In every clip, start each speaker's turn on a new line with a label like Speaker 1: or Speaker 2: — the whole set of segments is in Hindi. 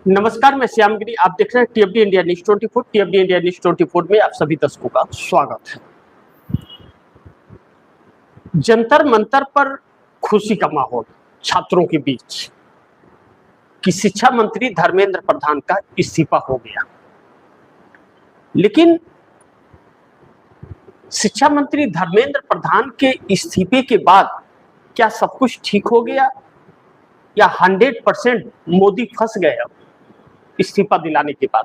Speaker 1: नमस्कार, मैं श्यामगिरी। आप देख रहे हैं टीएफडी इंडिया न्यूज 24। टीएफडी इंडिया न्यूज 24 में आप सभी दर्शकों का स्वागत है। जंतर मंतर पर खुशी का माहौल छात्रों के बीच कि शिक्षा मंत्री धर्मेंद्र प्रधान का इस्तीफा हो गया। लेकिन शिक्षा मंत्री धर्मेंद्र प्रधान के इस्तीफे के बाद क्या सब कुछ ठीक हो गया या 100% मोदी फंस गए अब इस्तीफा दिलाने के बाद?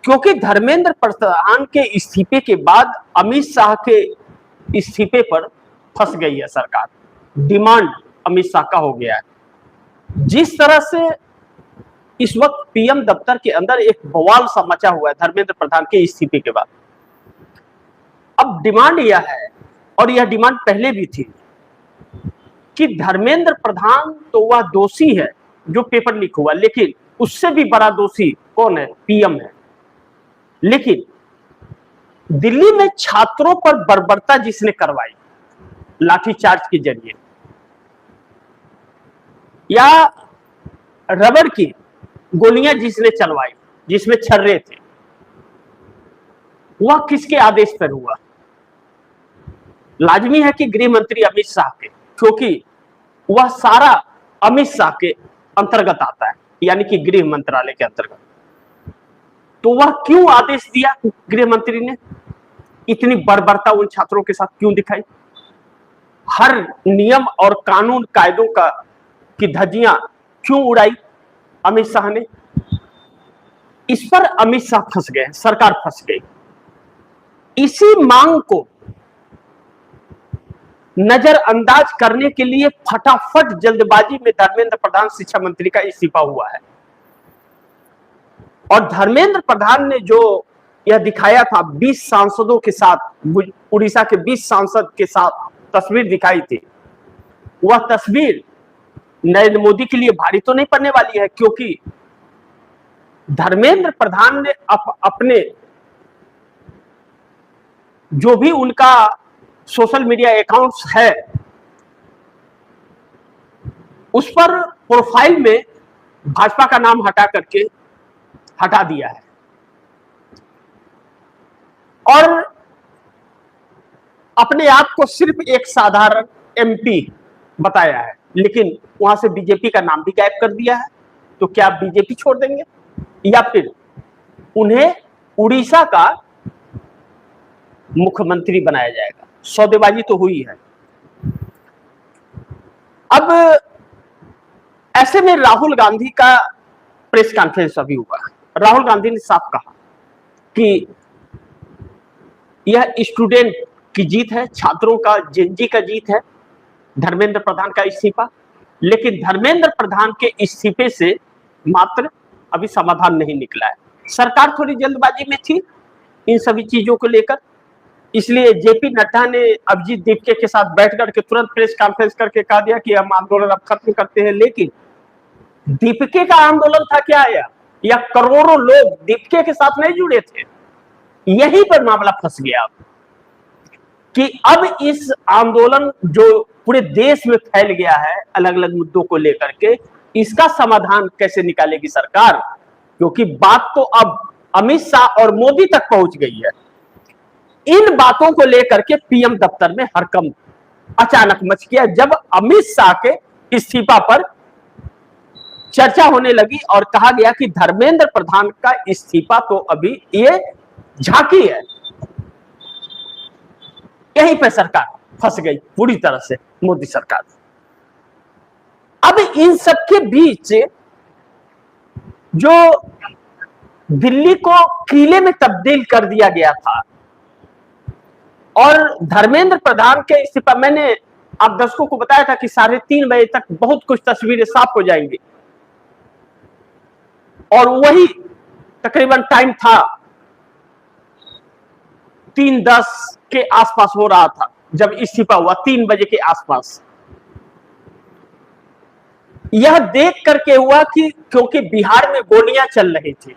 Speaker 1: क्योंकि धर्मेंद्र प्रधान के इस्तीफे के बाद अमित शाह के इस्तीफे पर फंस गई है सरकार। डिमांड अमित शाह का हो गया है। जिस तरह से इस वक्त पीएम दफ्तर के अंदर एक बवाल सा मचा हुआ है धर्मेंद्र प्रधान के इस्तीफे के बाद, अब डिमांड यह है, और यह डिमांड पहले भी थी, कि धर्मेंद्र प्रधान तो वह दोषी है जो पेपर लीक हुआ, लेकिन उससे भी बड़ा दोषी कौन है? पीएम है। लेकिन दिल्ली में छात्रों पर बर्बरता जिसने करवाई लाठीचार्ज के जरिए या रबड़ की गोलियां जिसने चलवाई जिसमें छर्रे थे, वह किसके आदेश पर हुआ? लाजमी है कि गृह मंत्री अमित शाह के, क्योंकि वह सारा अमित शाह के अंतर्गत आता है, यानी कि गृह मंत्रालय के अंतर्गत। तो वह क्यों आदेश दिया गृह मंत्री ने? इतनी बर्बरता उन छात्रों के साथ क्यों दिखाई? हर नियम और कानून कायदों की धज्जियां क्यों उड़ाई अमित शाह ने? इस पर अमित शाह फंस गए, सरकार फंस गई। इसी मांग को नजरअंदाज करने के लिए फटाफट जल्दबाजी में धर्मेंद्र प्रधान शिक्षा मंत्री का इस्तीफा हुआ है। और धर्मेंद्र प्रधान ने जो यह दिखाया था 20 सांसदों के साथ, उड़ीसा के 20 सांसद के साथ तस्वीर दिखाई थी, वह तस्वीर नरेंद्र मोदी के लिए भारी तो नहीं पड़ने वाली है, क्योंकि धर्मेंद्र प्रधान ने अपने जो भी उनका सोशल मीडिया अकाउंट्स है उस पर प्रोफाइल में भाजपा का नाम हटा दिया है और अपने आप को सिर्फ एक साधारण एमपी बताया है, लेकिन वहां से बीजेपी का नाम भी गायब कर दिया है। तो क्या आप बीजेपी छोड़ देंगे या फिर उन्हें उड़ीसा का मुख्यमंत्री बनाया जाएगा? सौदेबाजी तो हुई है। अब ऐसे में राहुल गांधी का प्रेस कॉन्फ्रेंस अभी हुआ। राहुल गांधी ने साफ कहा कि यह स्टूडेंट की जीत है, छात्रों का, जेनजी का जीत है धर्मेंद्र प्रधान का इस्तीफा। लेकिन धर्मेंद्र प्रधान के इस्तीफे से मात्र अभी समाधान नहीं निकला है। सरकार थोड़ी जल्दबाजी में थी इन सभी चीजों को लेकर, इसलिए जेपी नड्डा ने अभिजीत दीपके के साथ बैठ करके तुरंत प्रेस कॉन्फ्रेंस करके कहा दिया कि हम आंदोलन अब खत्म करते हैं। लेकिन दीपके का आंदोलन था क्या या करोड़ों लोग दीपके के साथ नहीं जुड़े थे? यहीं पर मामला फंस गया कि अब इस आंदोलन जो पूरे देश में फैल गया है अलग अलग मुद्दों को लेकर के, इसका समाधान कैसे निकालेगी सरकार? क्योंकि बात तो अब अमित शाह और मोदी तक पहुंच गई है। इन बातों को लेकर के पीएम दफ्तर में हड़कंप अचानक मच गया जब अमित शाह के इस्तीफा पर चर्चा होने लगी और कहा गया कि धर्मेंद्र प्रधान का इस्तीफा तो अभी ये झांकी है। यहीं पे सरकार फंस गई पूरी तरह से, मोदी सरकार। अब इन सबके बीच जो दिल्ली को किले में तब्दील कर दिया गया था और धर्मेंद्र प्रधान के इस्तीफा, मैंने आप दर्शकों को बताया था कि 3:30 बजे तक बहुत कुछ तस्वीरें साफ हो जाएंगी, और वही तकरीबन टाइम था 3:10 के आसपास हो रहा था जब इस्तीफा हुआ, 3 बजे के आसपास। यह देख करके हुआ कि क्योंकि बिहार में गोलियां चल रही थी,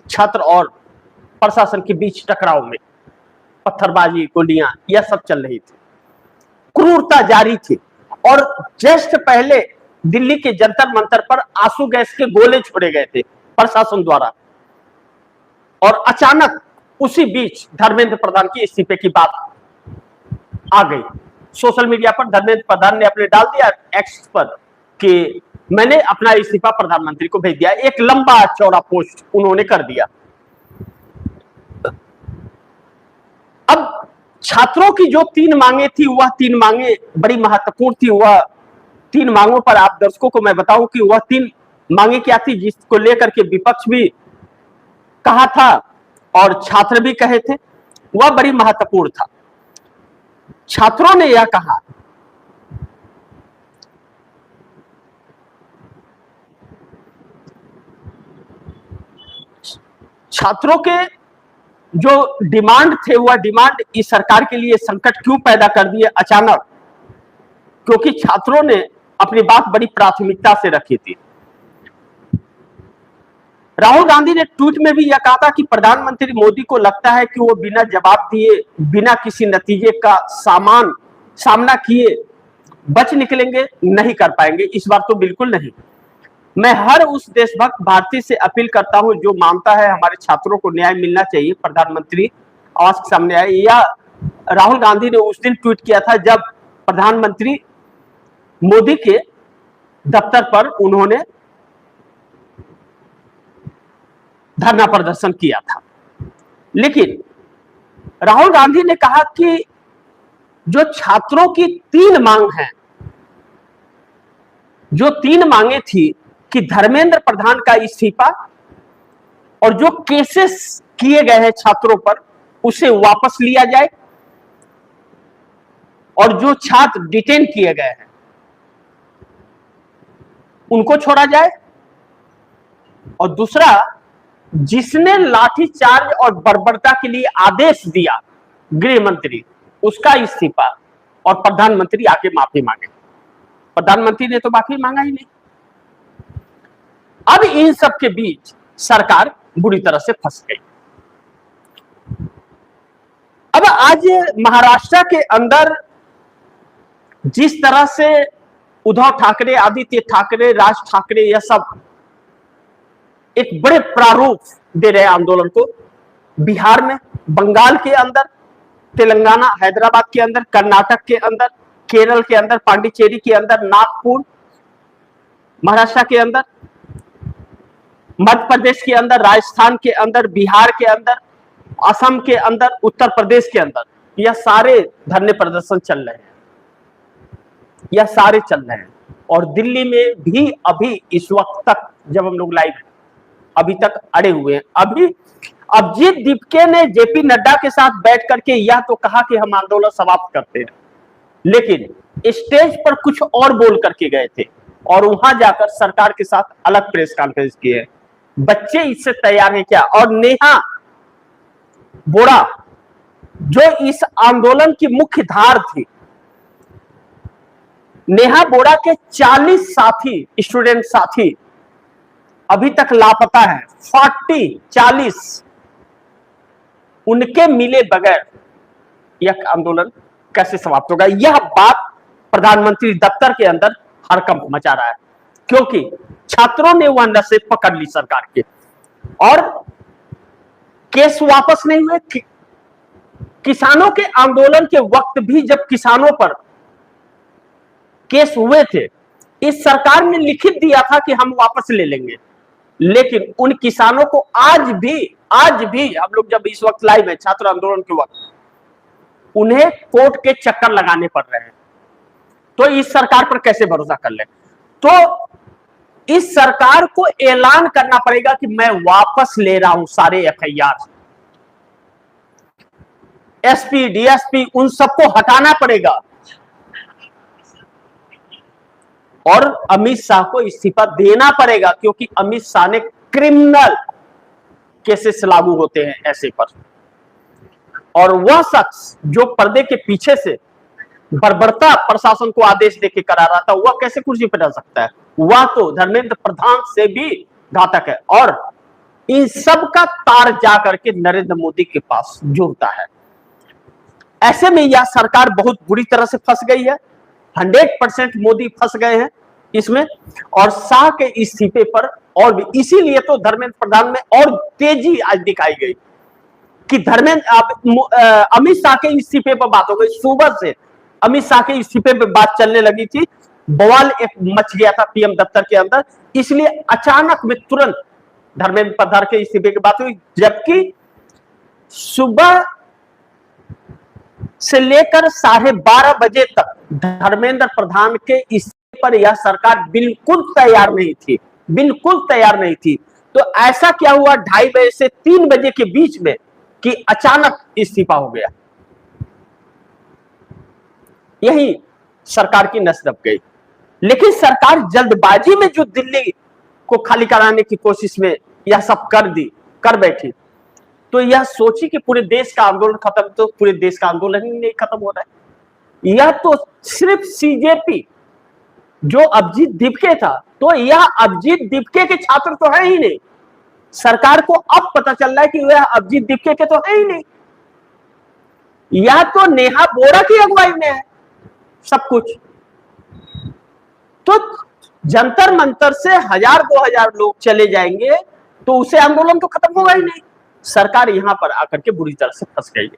Speaker 1: छात्र और प्रशासन के बीच टकराव में पत्थरबाजी, गोलियां, यह सब चल रही थी, क्रूरता जारी थी। और जस्ट पहले दिल्ली के जंतर मंतर पर आंसू गैस के गोले छोड़े गए थे प्रशासन द्वारा, और अचानक उसी बीच धर्मेंद्र प्रधान की इस्तीफे की बात आ गई। सोशल मीडिया पर धर्मेंद्र प्रधान ने अपने डाल दिया एक्स पर कि मैंने अपना इस्तीफा प्रधानमंत्री को भेज दिया। एक लंबा चौड़ा पोस्ट उन्होंने कर दिया। अब छात्रों की जो 3 मांगे थी, वह 3 मांगे बड़ी महत्वपूर्ण थी। वह 3 मांगों पर आप दर्शकों को मैं बताऊं कि वह 3 मांगे क्या थी, जिसको लेकर के विपक्ष भी कहा था और छात्र भी कहे थे। वह बड़ी महत्वपूर्ण था। छात्रों ने यह कहा छात्रों के जो डिमांड थे, वह डिमांड इस सरकार के लिए संकट क्यों पैदा कर दिए अचानक, क्योंकि छात्रों ने अपनी बात बड़ी प्राथमिकता से रखी थी। राहुल गांधी ने ट्वीट में भी यह कहा था कि प्रधानमंत्री मोदी को लगता है कि वो बिना जवाब दिए, बिना किसी नतीजे का सामना किए बच निकलेंगे, नहीं कर पाएंगे। इस बार तो बिल्कुल नहीं। मैं हर उस देशभक्त भारतीय से अपील करता हूं जो मानता है हमारे छात्रों को न्याय मिलना चाहिए, प्रधानमंत्री आवाज के सामने आए। यह राहुल गांधी ने उस दिन ट्वीट किया था जब प्रधानमंत्री मोदी के दफ्तर पर उन्होंने धरना प्रदर्शन किया था। लेकिन राहुल गांधी ने कहा कि जो छात्रों की 3 मांग है, जो 3 मांगे थी कि धर्मेंद्र प्रधान का इस्तीफा और जो केसेस किए गए हैं छात्रों पर उसे वापस लिया जाए, और जो छात्र डिटेन किए गए हैं उनको छोड़ा जाए, और दूसरा जिसने लाठीचार्ज और बर्बरता के लिए आदेश दिया गृह मंत्री, उसका इस्तीफा, और प्रधानमंत्री आके माफी मांगे। प्रधानमंत्री ने तो माफी मांगा ही नहीं। अब इन सब के बीच सरकार बुरी तरह से फंस गई। अब आज महाराष्ट्र के अंदर जिस तरह से उद्धव ठाकरे, आदित्य ठाकरे, राज ठाकरे, यह सब एक बड़े प्रारूप दे रहे आंदोलन को, बिहार में, बंगाल के अंदर, तेलंगाना, हैदराबाद के अंदर, कर्नाटक के अंदर, केरल के अंदर, पांडिचेरी के अंदर, नागपुर, महाराष्ट्र के अंदर, मध्य प्रदेश के अंदर, राजस्थान के अंदर, बिहार के अंदर, असम के अंदर, उत्तर प्रदेश के अंदर, यह सारे धरने प्रदर्शन चल रहे हैं। यह सारे चल रहे हैं। और दिल्ली में भी अभी इस वक्त तक जब हम लोग लाइव अभी तक अड़े हुए हैं। अभी अभिजीत दीपके ने जेपी नड्डा के साथ बैठ करके यह तो कहा कि हम आंदोलन समाप्त करते हैं, लेकिन स्टेज पर कुछ और बोल करके गए थे और वहां जाकर सरकार के साथ अलग प्रेस कॉन्फ्रेंस किए। बच्चे इससे तैयार हैं क्या? और नेहा बोरा जो इस आंदोलन की मुख्य धार थी, नेहा बोरा के 40 साथी, स्टूडेंट साथी अभी तक लापता है। 40 उनके मिले बगैर यह आंदोलन कैसे समाप्त होगा? यह बात प्रधानमंत्री दफ्तर के अंदर हड़कंप मचा रहा है, क्योंकि छात्रों ने वह नशे पकड़ ली सरकार के, और केस वापस नहीं हुए। किसानों के आंदोलन के वक्त भी जब किसानों पर केस हुए थे, इस सरकार ने लिखित दिया था कि हम वापस ले लेंगे, लेकिन उन किसानों को आज भी हम लोग जब इस वक्त लाइव है छात्र आंदोलन के वक्त, उन्हें कोर्ट के चक्कर लगाने पड़ रहे हैं। तो इस सरकार पर कैसे भरोसा कर ले? तो इस सरकार को ऐलान करना पड़ेगा कि मैं वापस ले रहा हूं सारे एफआईआर, एसपी, डीएसपी, उन सबको हटाना पड़ेगा, और अमित शाह को इस्तीफा देना पड़ेगा, क्योंकि अमित शाह ने क्रिमिनल केसेस लागू होते हैं ऐसे पर। और वह शख्स जो पर्दे के पीछे से बर्बरता प्रशासन को आदेश देके करा रहा था, वह कैसे कुर्सी पर रह सकता है? वह तो धर्मेंद्र प्रधान से भी घातक है। और इन सब का तार जाकर के नरेंद्र मोदी के पास जुड़ता है। ऐसे में यह सरकार बहुत बुरी तरह से फंस गई है। 100% मोदी फंस गए हैं। इसमें, और शाह के इस्तीफे पर और भी, इसीलिए तो धर्मेंद्र प्रधान में और तेजी आज दिखाई गई कि अमित शाह के इस्तीफे पर बात हो गई। सुबह से अमित शाह के इस्तीफे पर बात चलने लगी थी, बवाल एक मच गया था पीएम दफ्तर के अंदर, इसलिए अचानक में तुरंत धर्मेंद्र प्रधान के इस्तीफे की बात हुई। जबकि सुबह से लेकर 12:30 बजे तक धर्मेंद्र प्रधान के इस्तीफे पर यह सरकार बिल्कुल तैयार नहीं थी, बिल्कुल तैयार नहीं थी। तो ऐसा क्या हुआ 2:30 बजे से 3 बजे के बीच में कि अचानक इस्तीफा हो गया, यही सरकार की नस दब गई। लेकिन सरकार जल्दबाजी में जो दिल्ली को खाली कराने की कोशिश में यह सब कर बैठी, तो यह सोची कि पूरे देश का आंदोलन खत्म, तो पूरे देश का आंदोलन ही नहीं खत्म हो रहा है। यह तो सिर्फ सीजेपी जो अभिजीत दीपके था, तो यह अभिजीत दीपके के छात्र तो है ही नहीं। सरकार को अब पता चल रहा है कि वह अभिजीत दीपके के तो है ही नहीं, यह तो नेहा बोरा की अगुवाई में है सब कुछ। तो जंतर मंतर से 1000-2000 लोग चले जाएंगे तो उसे आंदोलन तो खत्म होगा ही नहीं। सरकार यहां पर आकर के बुरी तरह से फंस गई है।